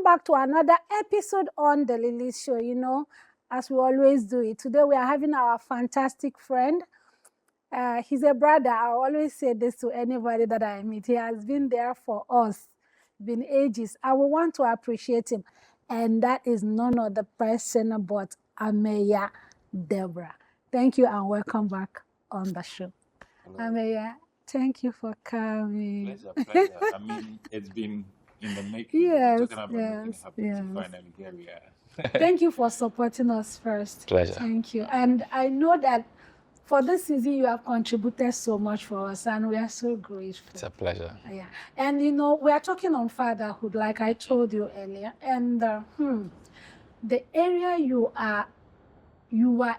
back to another episode on the Lily Show. You know, as we always do it. Today we are having our fantastic friend. He's a brother. I always say this to anybody that I meet. He has been there for us, been ages. I will want to appreciate him. And that is none other person but Ameyaw Debrah. Thank you and welcome back on the show. Hello. Ameyaw, thank you for coming. Pleasure. I mean, it's been in the making. Yes, Talking about making it happen. So finally, here we are. Thank you for supporting us first. Pleasure. Thank you. And I know that for this season, you have contributed so much for us, and we are so grateful. It's a pleasure. Yeah. And, you know, we are talking on fatherhood, like I told you earlier. And the area you are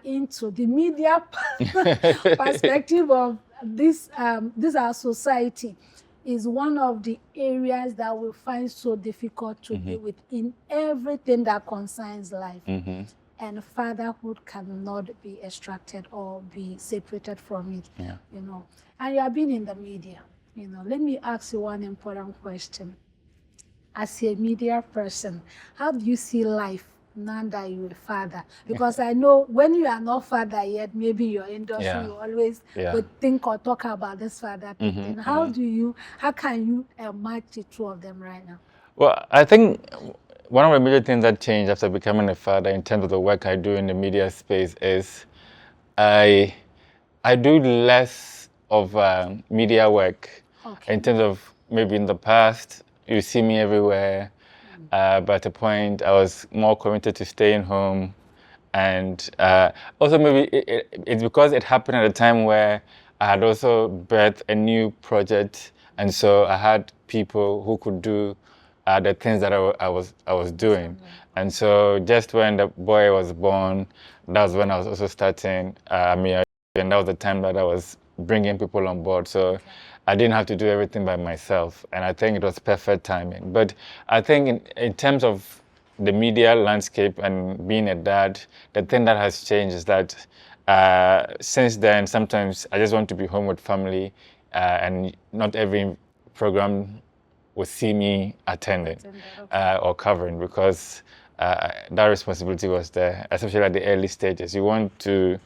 into, the media perspective of this our society, is one of the areas that we find so difficult to deal with in everything that concerns life. And fatherhood cannot be extracted or be separated from it. Yeah. You know, and you have been in the media. You know, let me ask you one important question. As a media person, how do you see life now that you're a father? Because I know when you are not father yet, maybe your industry you always would think or talk about this father thing. How can you match the two of them right now? Well, I think one of the major things that changed after becoming a father in terms of the work I do in the media space is I do less of media work in terms of maybe in the past, you see me everywhere. But at a point, I was more committed to staying home. And also maybe it's because it happened at a time where I had also birthed a new project. And so I had people who could do the things that I was doing. And so just when the boy was born, that was when I was also starting Ameyaw, and that was the time that I was bringing people on board. So I didn't have to do everything by myself, and I think it was perfect timing. But I think in terms of the media landscape and being a dad, the thing that has changed is that since then, sometimes I just want to be home with family, and not every program will see me attending or covering, because that responsibility was there, especially at the early stages. You want to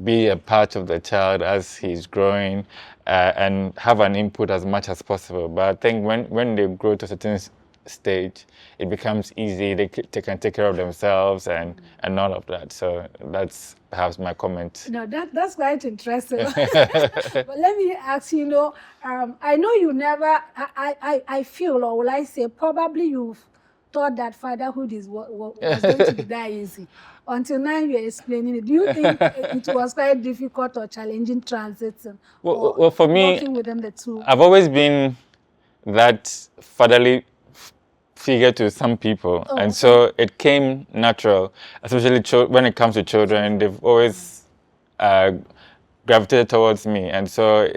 be a part of the child as he's growing and have an input as much as possible. But I think when they grow to a certain stage, it becomes easy. They can take care of themselves and all of that. So that's perhaps my comment. No, that's quite interesting. But let me ask you, know, I know you never, I feel, or will I say, probably you've thought that fatherhood was going to be that easy. Until now, you're explaining it. Do you think it was quite difficult or challenging transiting? Well, for me, working within the two? I've always been that fatherly figure to some people, and so it came natural. Especially when it comes to children, they've always gravitated towards me, and so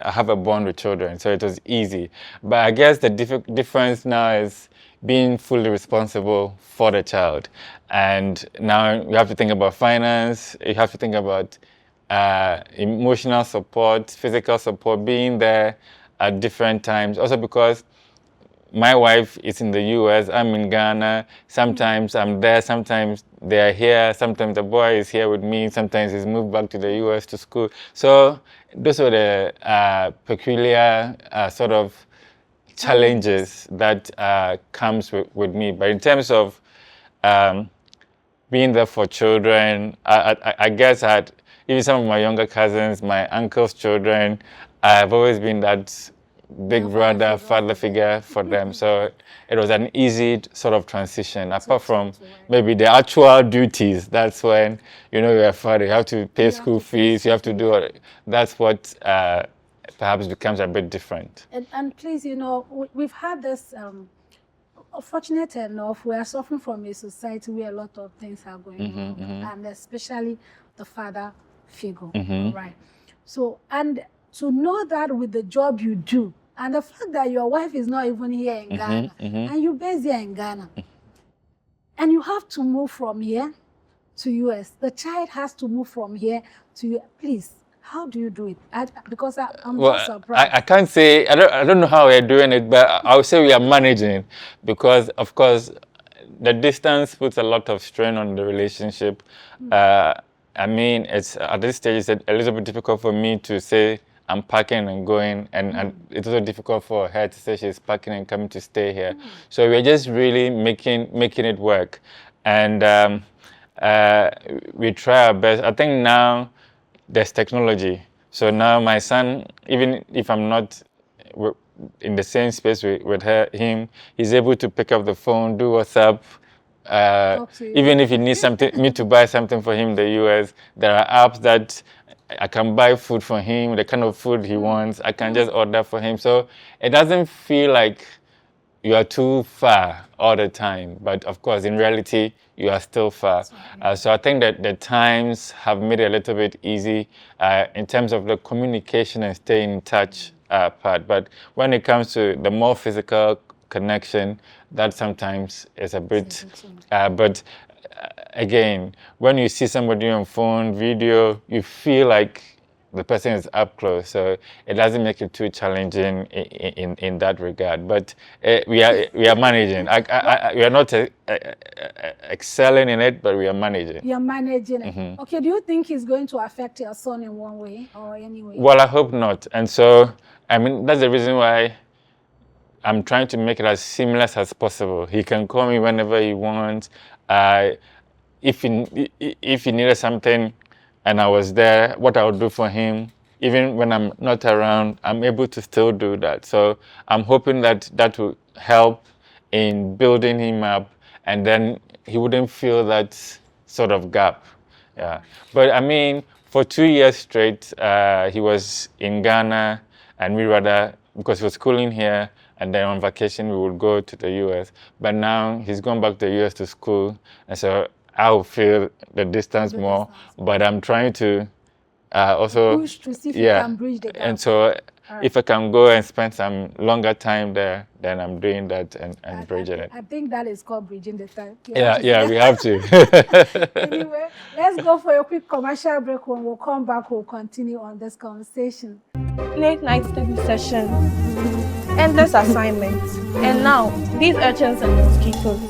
I have a bond with children, so it was easy. But I guess the difference now is being fully responsible for the child. And now you have to think about finance, you have to think about emotional support, physical support, being there at different times. Also because my wife is in the US, I'm in Ghana, sometimes I'm there, sometimes they're here, sometimes the boy is here with me, sometimes he's moved back to the US to school. So those are the peculiar sort of challenges that comes with me. But in terms of being there for children, I guess even some of my younger cousins, my uncle's children, I've always been that big brother, father figure for them. So it was an easy sort of transition. Apart from maybe the actual duties, that's when, you know, you're a father, you have to pay school fees, you have to do it. That's what perhaps becomes a bit different. And please, you know, we've had this, fortunate enough, we are suffering from a society where a lot of things are going on, and especially the father figure, right? So, and to know that with the job you do, and the fact that your wife is not even here in Ghana, and you're based here in Ghana, and you have to move from here to US, the child has to move from here to you. Please, How do you do it? Because I'm Well, just surprised. I can't say, I don't know how we're doing it, but I would say we are managing because, of course, the distance puts a lot of strain on the relationship. I mean, it's at this stage, it's a little bit difficult for me to say I'm packing and going, and it's also difficult for her to say she's packing and coming to stay here. So we're just really making it work, and we try our best. I think now there's technology. So now my son, even if I'm not in the same space with him, he's able to pick up the phone, do WhatsApp. Talk to you. Even if he needs me to buy something for him in the US, there are apps that I can buy food for him, the kind of food he wants. I can just order for him. So it doesn't feel like you are too far all the time. But of course, in reality, you are still far. So I think that the times have made it a little bit easy in terms of the communication and staying in touch part. But when it comes to the more physical connection, that sometimes is a bit, but again, when you see somebody on phone, video, you feel like the person is up close, so it doesn't make it too challenging in that regard. But we are managing. We are not excelling in it, but we are managing. You're managing it. Okay, do you think it's going to affect your son in one way or any way? Well, I hope not. And so, I mean, that's the reason why I'm trying to make it as seamless as possible. He can call me whenever he wants. If he needed something and I was there, what I would do for him, even when I'm not around, I'm able to still do that. So I'm hoping that that will help in building him up, and then he wouldn't feel that sort of gap. Yeah. But I mean, for 2 years straight, he was in Ghana, and because he was schooling here, and then on vacation we would go to the US. But now he's gone back to the US to school, and so I will feel the distance more. But I'm trying to also push to see if you can bridge the gap. And so if I can go and spend some longer time there, then I'm doing that and bridging it. I think that is called bridging the time. Yeah, we have to. Anyway, let's go for a quick commercial break. When we'll come back, we'll continue on this conversation. Late night study session, endless assignments, and now these urchins and mosquitoes.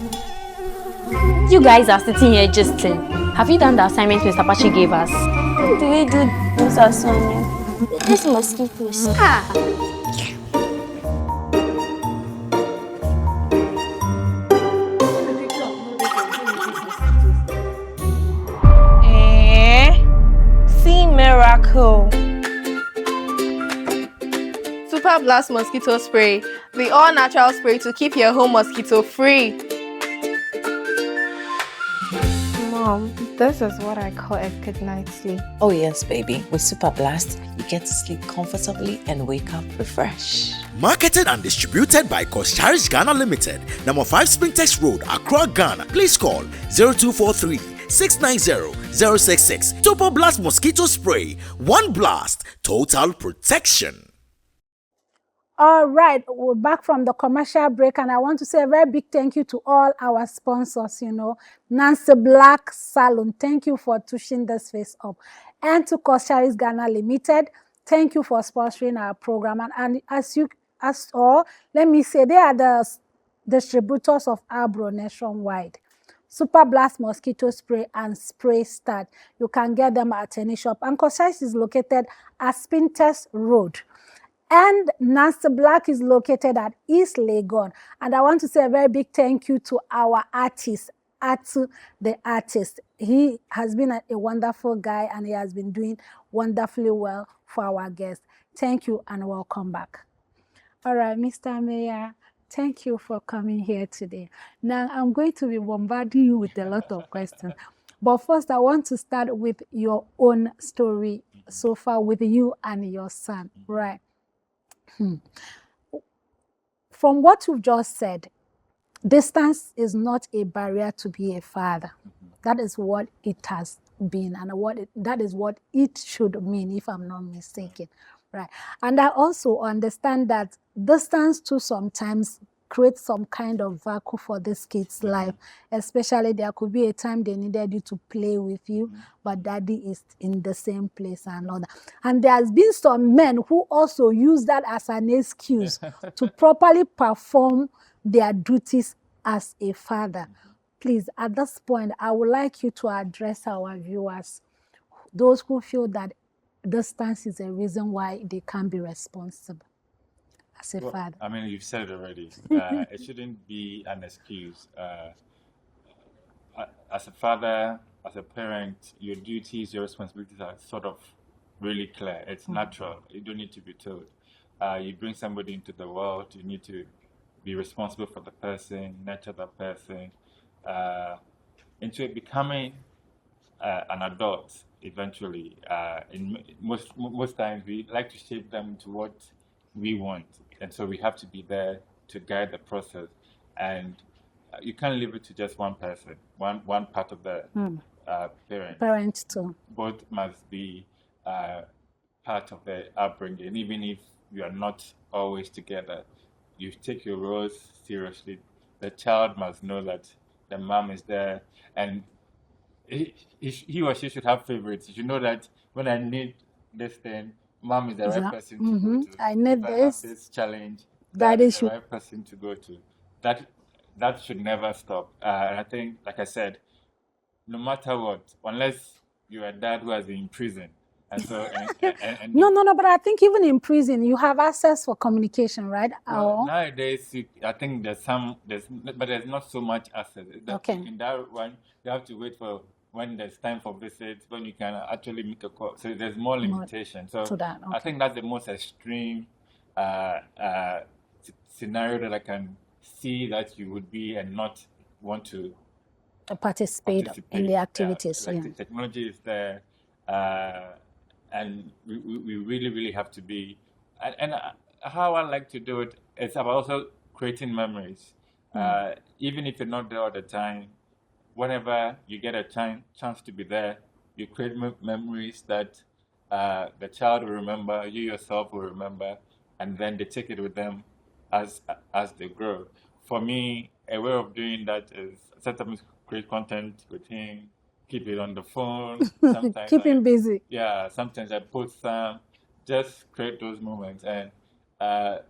You guys are sitting here just have you done the assignment Mr. Pachi gave us? How do we do this assignment? This mosquitoes. See miracle. Super Blast Mosquito Spray, the all-natural spray to keep your home mosquito free. Mom, this is what I call a good night's sleep. Oh yes, baby. With Super Blast, you get to sleep comfortably and wake up refreshed. Marketed and distributed by Kosharish Ghana Limited, number 5 Sprintex Road, Accra, Ghana. Please call 0243 690-066. Super Blast Mosquito Spray. One blast, total protection. All right, we're back from the commercial break, and I want to say a very big thank you to all our sponsors, Nancy Black Salon, thank you for touching this face up. And to Kosharish Ghana Limited, thank you for sponsoring our program. And as all, let me say, they are the distributors of Arbro nationwide. Super Blast Mosquito Spray and Spray Start. You can get them at any shop. And Kosharish is located at Spintex Road. And Nancy Black is located at East Legon. And I want to say a very big thank you to our artist, Atu the artist. He has been a wonderful guy, and he has been doing wonderfully well for our guests. Thank you and welcome back. All right, Mr. Ameyaw, thank you for coming here today. Now, I'm going to be bombarding you with a lot of questions. But first, I want to start with your own story so far with you and your son, right? From what you've just said, distance is not a barrier to be a father. That is what it has been, and that is what it should mean, if I'm not mistaken, right? And I also understand that distance too sometimes create some kind of vacuum for this kid's life. Especially there could be a time they needed you to play with you, but daddy is in the same place and all that. And there has been some men who also use that as an excuse to properly perform their duties as a father. Please, at this point, I would like you to address our viewers, those who feel that distance is a reason why they can't be responsible as a father. I mean, you've said it already. It shouldn't be an excuse. As a father, as a parent, your duties, your responsibilities are sort of really clear. It's natural. You don't need to be told. You bring somebody into the world, you need to be responsible for the person, nurture the person, into it becoming an adult eventually. In most times, we like to shape them to what we want, and so we have to be there to guide the process. And you can't leave it to just one person, one part of the Parents too. Both must be part of the upbringing, even if you are not always together. You take your roles seriously. The child must know that the mom is there, and he or she should have favorites. You should know that when I need this thing, mom is the right person to go to. I need if I this. have this challenge, That that is is the right person to go to. That should never stop. And I think, like I said, no matter what, unless you're a dad who has been in prison, and so and No, but I think even in prison, you have access for communication, right? well, nowadays, I think but there's not so much access. Okay. In that one, you have to wait for when there's time for visits, when you can actually make a call. So there's more limitation. So to that, I think that's the most extreme scenario that I can see that you would be and not want to participate in the activities. Like the technology is there, and we really, really have to be. And how I like to do it is about also creating memories. Even if you're not there all the time, whenever you get a chance to be there, you create memories that the child will remember, you yourself will remember, and then they take it with them as they grow. For me, a way of doing that is sometimes create content with him, keep it on the phone. Sometimes Keep him busy. Yeah, sometimes I post some, just create those moments. And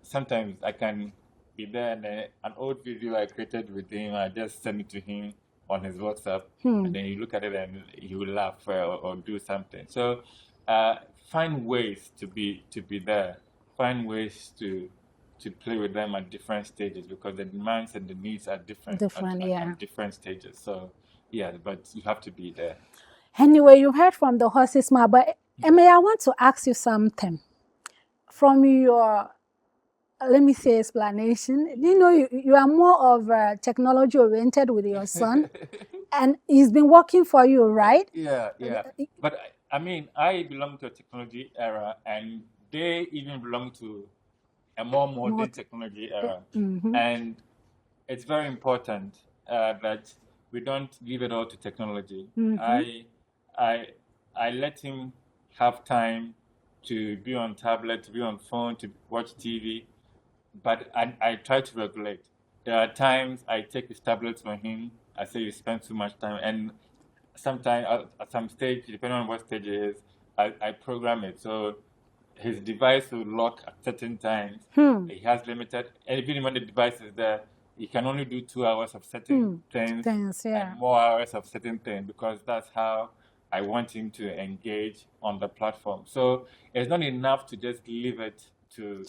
sometimes I can be there and then an old video I created with him, I just send it to him on his WhatsApp, and then you look at it and he will laugh or do something. So find ways to be there. Find ways to play with them at different stages, because the demands and the needs are different at different stages. So yeah, but you have to be there. Anyway, you heard from the horse's mouth, but Ameyaw, I want to ask you something. From your, let me say, explanation, you are more of technology oriented with your son, and he's been working for you, right? Yeah. But I mean, I belong to a technology era, and they even belong to a more modern technology era. And it's very important that we don't give it all to technology. I let him have time to be on tablet, to be on phone, to watch TV, but I try to regulate. There are times I take his tablets from him. I say you spend too much time, and sometimes at some stage, depending on what stage it is, I program it so his device will lock at certain times. He has limited, and even when the device is there, he can only do 2 hours of certain things and more hours of certain things, because that's how I want him to engage on the platform. So it's not enough to just leave it to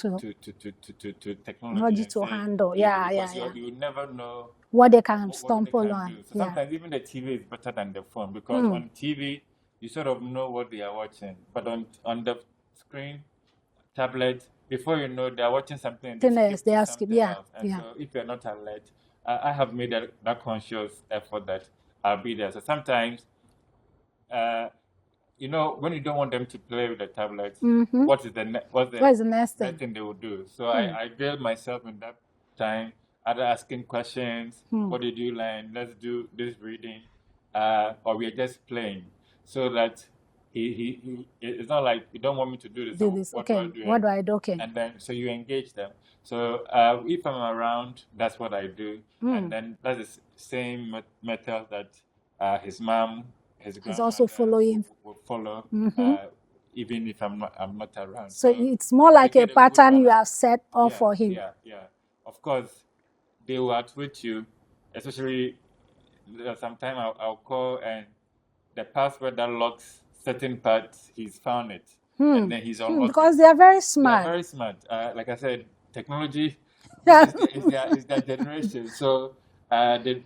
technology to handle. You never know what they can stumble on. So sometimes even the TV is better than the phone, because on TV you sort of know what they are watching, but on the screen, tablet, before you know, they are watching something. They are skipping. So if you're not alert, I have made that conscious effort that I'll be there. So sometimes, when you don't want them to play with the tablet, what's the next thing they will do? So I build myself in that time, either asking questions, what did you learn? Let's do this reading, or we're just playing, so that it's not like you don't want me to do this. Do So this. what do I Okay. do? What do I do? Okay. And then so you engage them. So if I'm around, that's what I do. And then that's the same method that his mom, his grandmother also following. will follow, even if I'm not around. So it's more like they a get good pattern you balance. have set up for him. Yeah. Of course, they will outwit you, especially sometimes I'll call and the password that locks certain parts, he's found it. And then he's unlocked Because it. they are very They smart. are very smart. Like I said, technology Yeah. is their generation. So they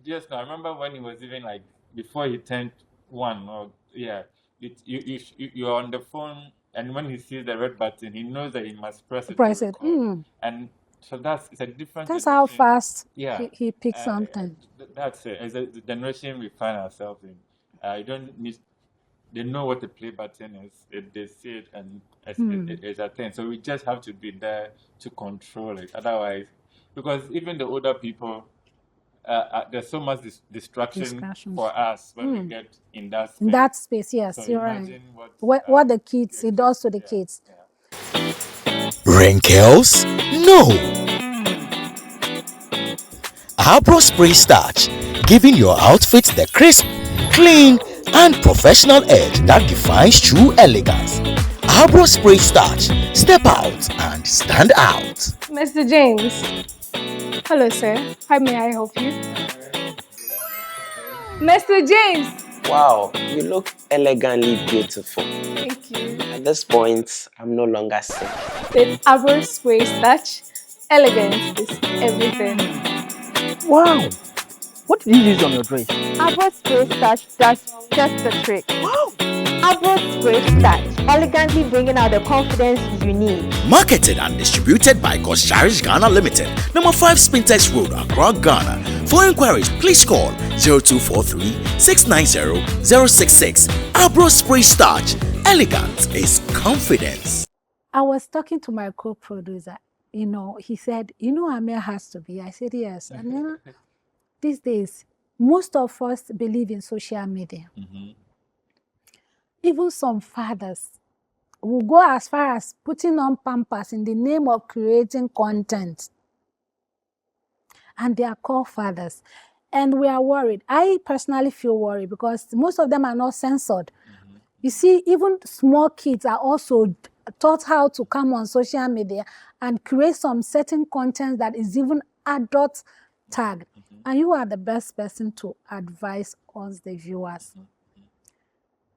just know. I remember when he was even like before he turned 1 or you're on the phone, and when he sees the red button, he knows that he must press it Press to it. record. And so it's a different That's how generation. fast Yeah. he picks something. That's it. It's the generation we find ourselves in. You don't need. They know what the play button is. They see it, and it's a thing. So we just have to be there to control it. Otherwise, because even the older people, there's so much distraction for us when we get in that space. In that space, yes, So you're right. imagine What the kids, it does to the kids. Wrinkles? No! Abro Spray Starch, giving your outfit the crisp, clean, and professional edge that defines true elegance. Abro Spray Starch, step out and stand out. Mr. James. Hello, sir. How may I help you? Mr. James. Wow, you look elegantly beautiful. Thank you. At this point, I'm no longer sick. With Ameyaw Spray Starch, elegance is everything. Wow! What did you use on your dress? Ameyaw Spray Starch does just the trick. Wow! Ameyaw Spray Starch, elegantly bringing out the confidence you need. Marketed and distributed by Kosharish Ghana Limited, number 5 Spintex Road, Accra, Ghana. For inquiries, please call 0243 690 066. Abro Spray Starch. Elegance is confidence. I was talking to my co-producer. He said, Ameyaw has to be. I said, yes. And these days, most of us believe in social media. Even some fathers will go as far as putting on pampers in the name of creating content. And they are called fathers. And we are worried. I personally feel worried because most of them are not censored. You see, even small kids are also taught how to come on social media and create some certain content that is even adult tagged. And you are the best person to advise us, the viewers.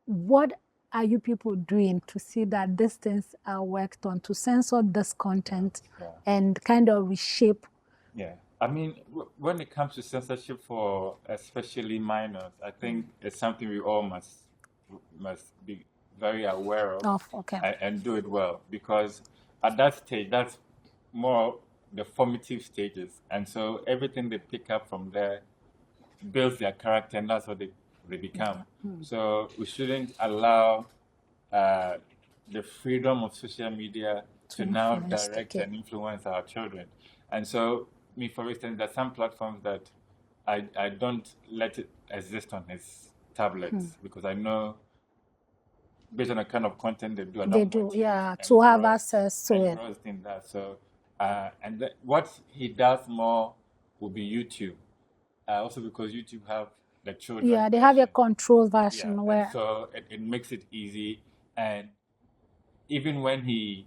What are you people doing to see that these things are worked on, to censor this content and kind of reshape? Yeah. I mean, when it comes to censorship for especially minors, I think it's something we all must be very aware of and do it well, because at that stage, that's more the formative stages, and so everything they pick up from there builds their character, and that's what they become. So we shouldn't allow the freedom of social media to now direct and influence our children. And so, for instance, there are some platforms that I don't let it exist on his tablets because I know, based on the kind of content they do, to have access to it. In that. So, what he does more will be YouTube. Also because YouTube have the children. Yeah, they have a control version where. So it makes it easy. And even when he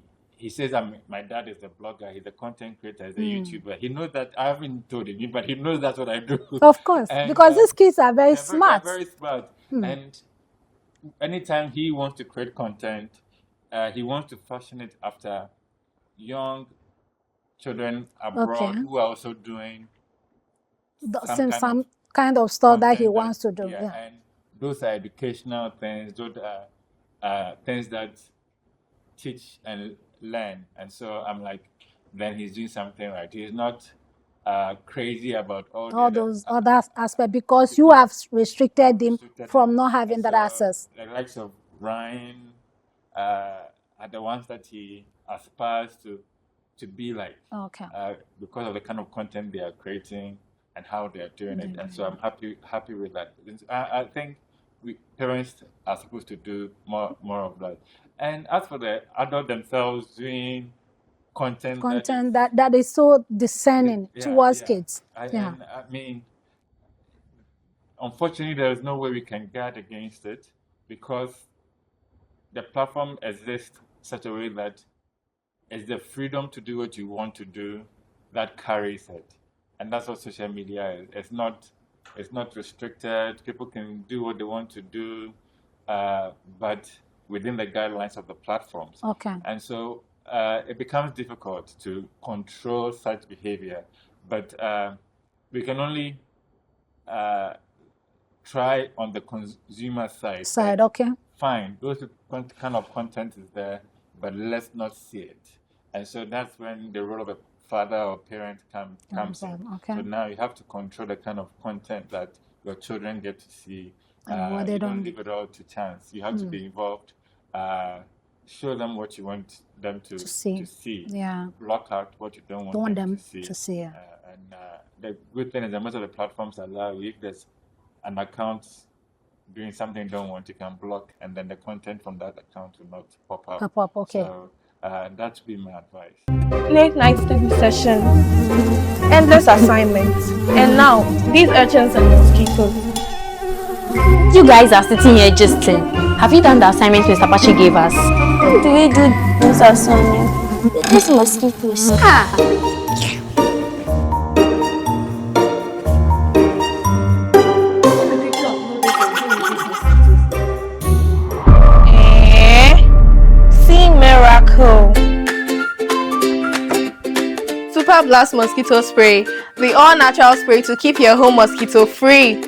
says, my dad is a blogger, he's a content creator, he's a YouTuber, he knows that. I haven't told him, but he knows that's what I do. Of course, because these kids are very smart. They're very smart. And anytime he wants to create content, he wants to fashion it after young children abroad who are also doing some kind of stuff that he wants to do. And those are educational things. Those are things that teach and learn. And so I'm like, then he's doing something right. He's not crazy about all those other aspects, because you have restricted him from not having that access. The likes of Ryan are the ones that he aspires to be like, because of the kind of content they are creating and how they are doing it. And so I'm happy with that. I think parents are supposed to do more of that. And as for the adult themselves doing content that is so discerning towards kids. And I mean, unfortunately, there is no way we can guard against it because the platform exists such a way that it's the freedom to do what you want to do that carries it, and that's what social media is. It's not restricted. People can do what they want to do, but within the guidelines of the platforms. Okay. And so it becomes difficult to control such behavior, but we can only try on the consumer side. Okay. Fine, those kind of content is there, but let's not see it. And so that's when the role of a father or parent comes in. Okay. So now you have to control the kind of content that your children get to see. And you don't leave it all to chance. You have to be involved. Show them what you want them to see. Yeah. Block out what you don't want them to see. Yeah. And the good thing is that most of the platforms allow you, if there's an account doing something you don't want, you can block, and then the content from that account will not pop up. Okay. So that would be my advice. Late night study session, endless assignments, and now these urchins and mosquitoes. You guys are sitting here just have you done the assignment Mr. Pachi gave us? What do we do, Mr. Sonia? These mosquitoes. See miracle. Super Blast Mosquito Spray, the all-natural spray to keep your home mosquito free.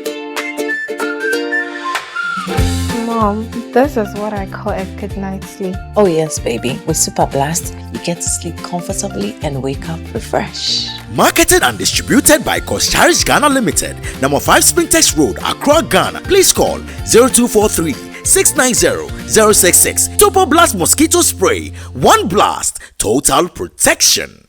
Mom, this is what I call a good night's sleep. Oh yes, baby. With Super Blast, you get to sleep comfortably and wake up refreshed. Marketed and distributed by Kosharish Ghana Limited, number 5 Sprintex Road, Accra, Ghana. Please call 0243 690 066. Super Blast Mosquito Spray. One blast, total protection.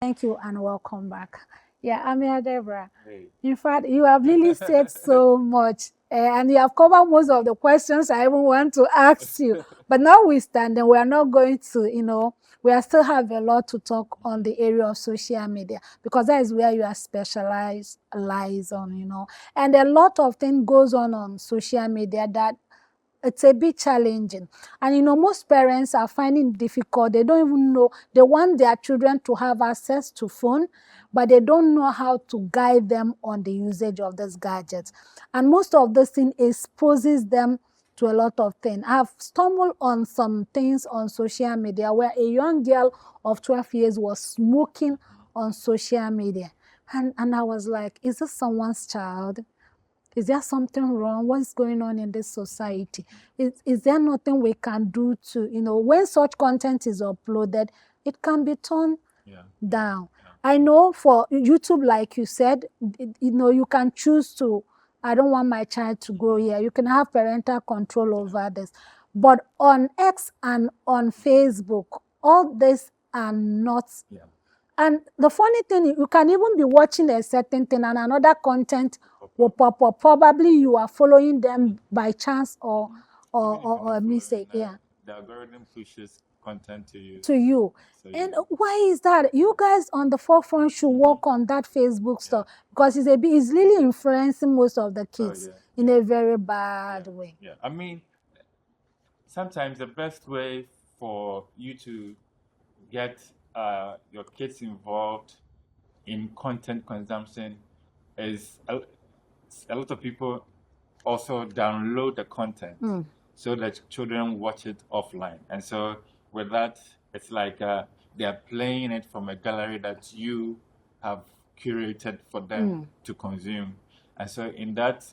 Thank you and welcome back. Yeah, Ameyaw Debrah. Hey. In fact, you have really said so much, and you have covered most of the questions I even want to ask you. But notwithstanding, we are not going to, we are still have a lot to talk on the area of social media because that is where you are specialized lies on, and a lot of things goes on social media that it's a bit challenging. And most parents are finding it difficult. They don't even know. They want their children to have access to phone, but they don't know how to guide them on the usage of these gadgets. And most of this thing exposes them to a lot of things. I've stumbled on some things on social media where a young girl of 12 years was smoking on social media. And I was like, is this someone's child? Is there something wrong? What's going on in this society? Is there nothing we can do to, when such content is uploaded, it can be turned down. Yeah. I know for YouTube, like you said, you can choose to, I don't want my child to go here. You can have parental control over this. But on X and on Facebook, all this are not. Yeah. And the funny thing, you can even be watching a certain thing and another content will pop up. Probably you are following them by chance or mistake. Yeah. The algorithm pushes content to you. So why is that? You guys on the forefront should work on that Facebook stuff because it's really influencing most of the kids in a very bad way. Yeah. I mean, sometimes the best way for you to get your kids involved in content consumption is a lot of people also download the content so that children watch it offline. And so with that, it's like they're playing it from a gallery that you have curated for them to consume. And so in that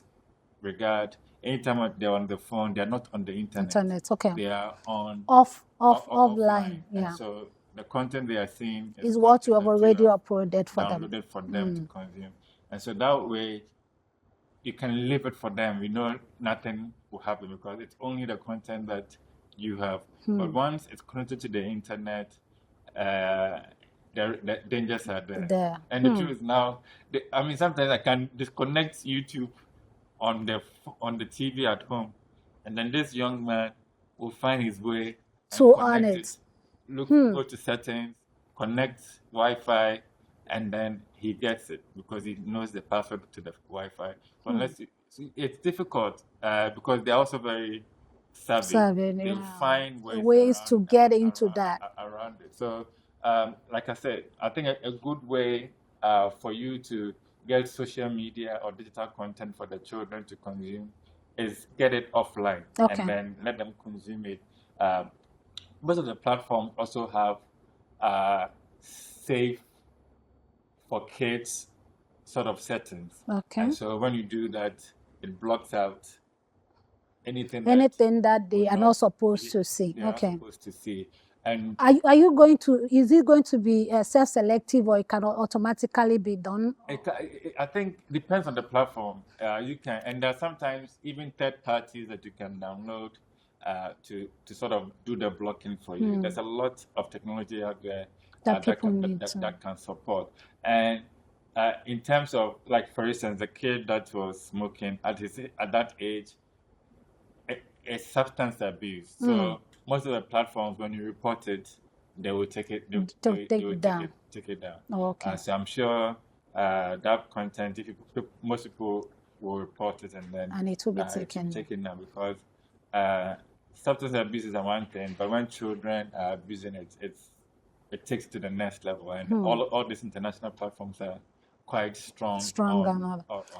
regard, anytime they're on the phone, they're not on the internet. Okay. They are on offline. Yeah. And so the content they are seeing is what you have already uploaded for them. Downloaded for them to consume. And so that way, you can leave it for them. Nothing will happen because it's only the content that you have. But once it's connected to the internet, the dangers are there. And the truth is now, sometimes I can disconnect YouTube on the TV at home, and then this young man will find his way and So connect on it. it. Go to settings, connect Wi-Fi, and then he gets it because he knows the password to the Wi-Fi. It's difficult because they're also very savvy. They'll find ways to get into that. Around it. So, like I said, I think a good way for you to get social media or digital content for the children to consume is get it offline and then let them consume it. Most of the platforms also have safe for kids sort of settings. And so when you do that, it blocks out anything that they are not supposed to see. Not supposed to see. And are you going to? Is it going to be self-selective, or it can automatically be done? I think it depends on the platform. You can, and there are sometimes even third parties that you can download to sort of do the blocking for you. There's a lot of technology out there that can support. And in terms of, like, for instance, the kid that was smoking at that age, it's substance abuse. So most of the platforms, when you report it, they will take it. They will take it down. So I'm sure that content, most people will report it, and it will be taken down, because substance abuse is one thing, but when children are abusing it, it takes to the next level, and all these international platforms are quite strong.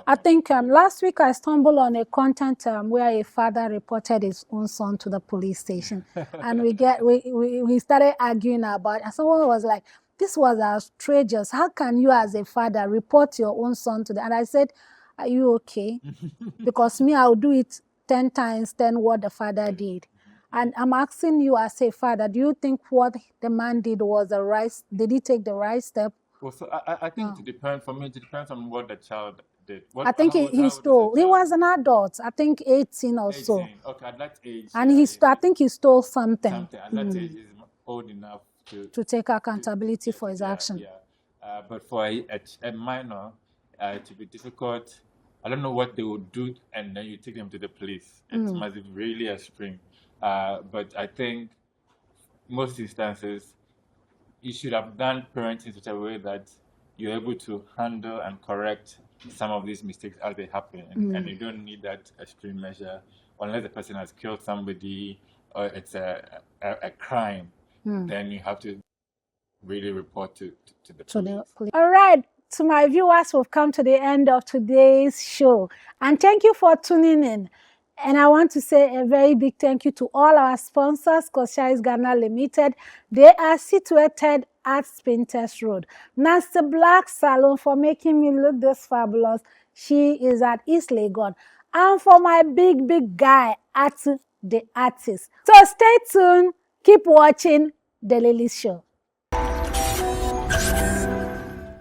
I think last week I stumbled on a content where a father reported his own son to the police station, and we started arguing about it. And someone was like, "This was outrageous. How can you, as a father, report your own son to the?" And I said, "Are you okay?" Because me, I'll do it 10 times 10 what the father did. And I'm asking you, as a father, do you think what the man did was the right? Did he take the right step? Well, so I think it depends. For me, it depends on what the child did. I think he stole. He was an adult. I think 18 or 18. so. Okay, at that age. And I think he stole something. At that age, is old enough to take accountability for his action. But for a minor, it would be difficult. I don't know what they would do, and then you take them to the police. It must be really extreme. But I think most instances, you should have done parenting in such a way that you're able to handle and correct some of these mistakes as they happen. And you don't need that extreme measure unless the person has killed somebody or it's a crime. Then you have to really report to the police. All right. To my viewers, we've come to the end of today's show. And thank you for tuning in. And I want to say a very big thank you to all our sponsors, Kosharis Ghana Limited. They are situated at Spinters Road. Nancy Black Salon, for making me look this fabulous. She is at East Legon. And for my big guy at The Artist. So stay tuned. Keep watching The Lily Show.